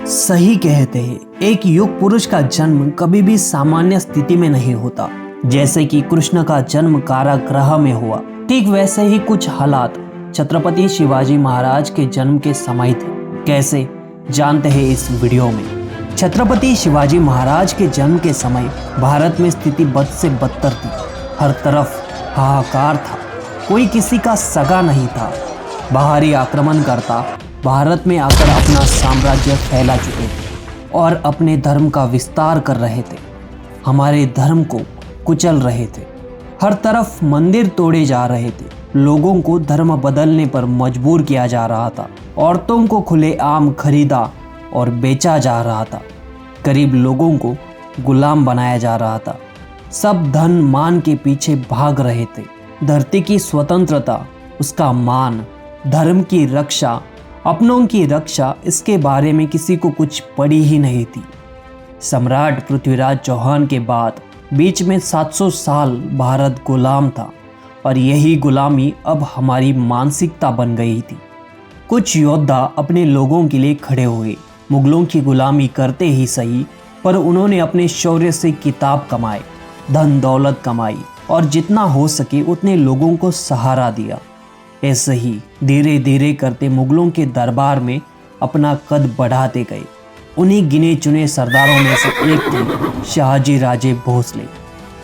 सही कहते हैं, एक युग पुरुष का जन्म कभी भी सामान्य स्थिति में नहीं होता। जैसे कि कृष्ण का जन्म कारागृह में हुआ, ठीक वैसे ही कुछ हालात छत्रपति शिवाजी महाराज के जन्म के समय थे। कैसे, जानते हैं इस वीडियो में। छत्रपति शिवाजी महाराज के जन्म के समय भारत में स्थिति बद से बदतर थी। हर तरफ हाहाकार था, कोई किसी का सगा नहीं था। बाहरी आक्रमणकर्ता भारत में आकर अपना साम्राज्य फैला चुके थे और अपने धर्म का विस्तार कर रहे थे। हमारे धर्म को कुचल रहे थे। हर तरफ मंदिर तोड़े जा रहे थे। लोगों को धर्म बदलने पर मजबूर किया जा रहा था। औरतों को खुलेआम खरीदा और बेचा जा रहा था। गरीब लोगों को गुलाम बनाया जा रहा था। सब धन मान के पीछे भाग रहे थे। धरती की स्वतंत्रता, उसका मान, धर्म की रक्षा, अपनों की रक्षा, इसके बारे में किसी को कुछ पड़ी ही नहीं थी। सम्राट पृथ्वीराज चौहान के बाद बीच में 700 साल भारत गुलाम था और यही गुलामी अब हमारी मानसिकता बन गई थी। कुछ योद्धा अपने लोगों के लिए खड़े हुए, मुगलों की गुलामी करते ही सही, पर उन्होंने अपने शौर्य से किताब कमाए, धन दौलत कमाई और जितना हो सके उतने लोगों को सहारा दिया। ऐसे ही धीरे धीरे करते मुगलों के दरबार में अपना कद बढ़ाते गए। उन्हीं गिने चुने सरदारों में से एक थे शहाजी राजे भोसले।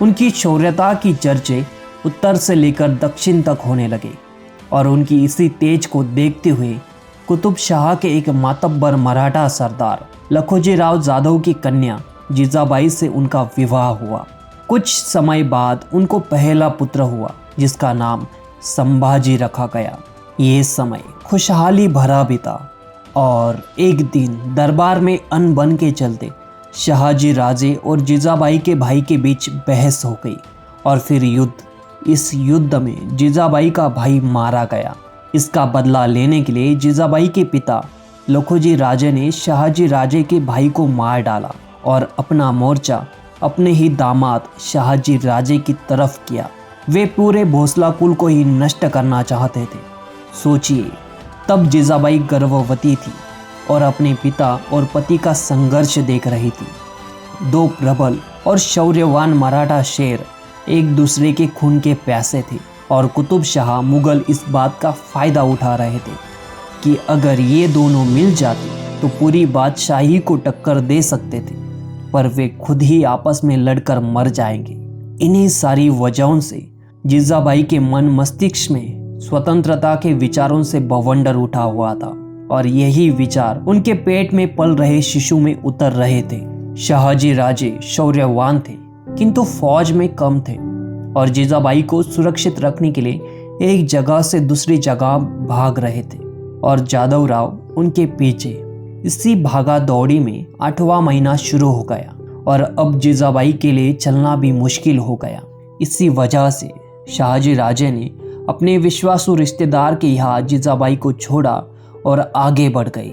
उनकी शौर्यता की चर्चे उत्तर से लेकर दक्षिण तक होने लगे और उनकी इसी तेज को देखते हुए कुतुब शाह के एक मातब्बर मराठा सरदार लखोजी राव जाधव की कन्या जीजाबाई से उनका विवाह हुआ। कुछ समय बाद उनको पहला पुत्र हुआ जिसका नाम संभाजी रखा गया। ये समय खुशहाली भरा बीता और एक दिन दरबार में अनबन के चलते शहाजी राजे और जीजाबाई के भाई के बीच बहस हो गई और फिर युद्ध। इस युद्ध में जीजाबाई का भाई मारा गया। इसका बदला लेने के लिए जीजाबाई के पिता लखोजी राजे ने शहाजी राजे के भाई को मार डाला और अपना मोर्चा अपने ही दामाद शहाजी राजे की तरफ किया। वे पूरे भोसला कुल को ही नष्ट करना चाहते थे। सोचिए, तब जीजाबाई गर्भवती थी और अपने पिता और पति का संघर्ष देख रही थी। दो प्रबल और शौर्यवान मराठा शेर एक दूसरे के खून के प्यासे थे और कुतुब शाह मुगल इस बात का फायदा उठा रहे थे कि अगर ये दोनों मिल जाते तो पूरी बादशाही को टक्कर दे सकते थे, पर वे खुद ही आपस में लड़कर मर जाएंगे। इन्हीं सारी वजहों से जीजाबाई के मन मस्तिष्क में स्वतंत्रता के विचारों से बवंडर उठा हुआ था और यही विचार उनके पेट में पल रहे शिशु में उतर रहे थे। शहाजी राजे शौर्यवान थे किंतु फौज में कम थे और जीजाबाई को सुरक्षित रखने के लिए एक जगह से दूसरी जगह भाग रहे थे और जादव राव उनके पीछे। इसी भागा दौड़ी में 8वां महीना शुरू हो गया और अब जीजाबाई के लिए चलना भी मुश्किल हो गया। इसी वजह से शहाजी राजे ने अपने विश्वासु रिश्तेदार के यहाँ जीजाबाई को छोड़ा और आगे बढ़ गए।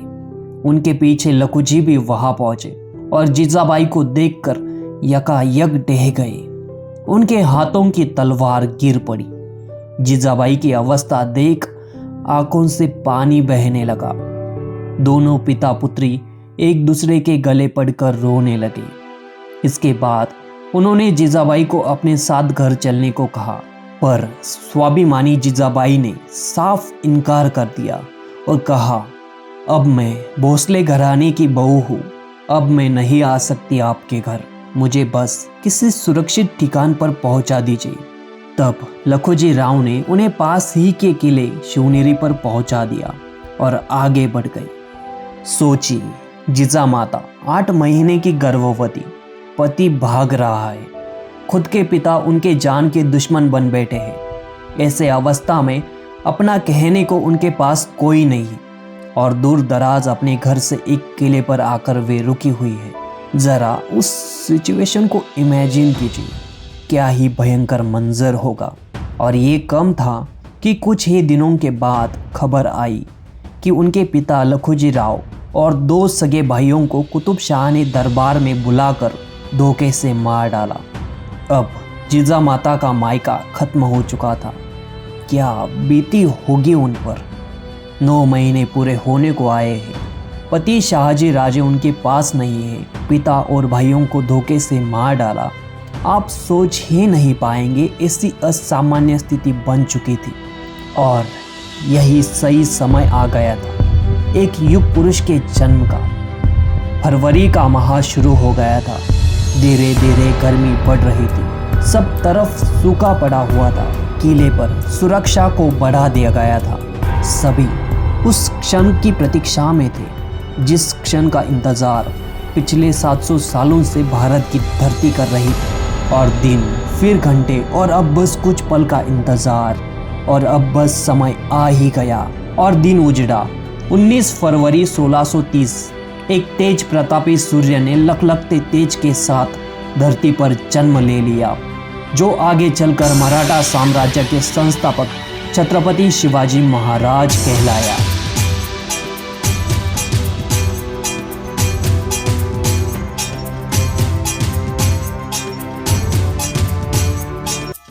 उनके पीछे लखोजी भी वहां पहुंचे और जीजाबाई को देखकर यकायक ढह गए। उनके हाथों की तलवार गिर पड़ी। जीजाबाई की अवस्था देख आंखों से पानी बहने लगा। दोनों पिता पुत्री एक दूसरे के गले पड़कर रोने लगे। इसके बाद उन्होंने जीजाबाई को अपने साथ घर चलने को कहा, पर स्वाभिमानी जीजाबाई ने साफ इनकार कर दिया और कहा, अब मैं भोसले घराने की बहू हूँ, अब मैं नहीं आ सकती आपके घर, मुझे बस किसी सुरक्षित ठिकान पर पहुंचा दीजिए। तब लखोजी राव ने उन्हें पास ही के किले शिवनेरी पर पहुंचा दिया और आगे बढ़ गए। सोचिए, जीजा माता 8 महीने की गर्भवती, पति भाग रहा है, खुद के पिता उनके जान के दुश्मन बन बैठे हैं। ऐसे अवस्था में अपना कहने को उनके पास कोई नहीं और दूर दराज अपने घर से एक किले पर आकर वे रुकी हुई है। जरा उस सिचुएशन को इमेजिन कीजिए, क्या ही भयंकर मंजर होगा। और ये कम था कि कुछ ही दिनों के बाद खबर आई कि उनके पिता लखोजी राव और 2 सगे भाइयों को कुतुब शाह ने दरबार में बुलाकर धोखे से मार डाला। अब जीजा माता का मायका खत्म हो चुका था। क्या बीती होगी उन पर। 9 महीने पूरे होने को आए हैं पति शहाजी राजे उनके पास नहीं है, पिता और भाइयों को धोखे से मार डाला। आप सोच ही नहीं पाएंगे ऐसी असामान्य स्थिति बन चुकी थी और यही सही समय आ गया था एक युग पुरुष के जन्म का। फरवरी का माह शुरू हो गया था। धीरे धीरे गर्मी बढ़ रही थी। सब तरफ सूखा पड़ा हुआ था। किले पर सुरक्षा को बढ़ा दिया गया था। सभी उस क्षण की प्रतीक्षा में थे जिस क्षण का इंतजार पिछले 700 सालों से भारत की धरती कर रही थी। और दिन फिर घंटे और अब बस कुछ पल का इंतजार और अब बस समय आ ही गया और दिन उजड़ा। 19 फरवरी 1630 एक तेज प्रतापी सूर्य ने लखलखते तेज के साथ धरती पर जन्म ले लिया, जो आगे चलकर मराठा साम्राज्य के संस्थापक छत्रपति शिवाजी महाराज कहलाया।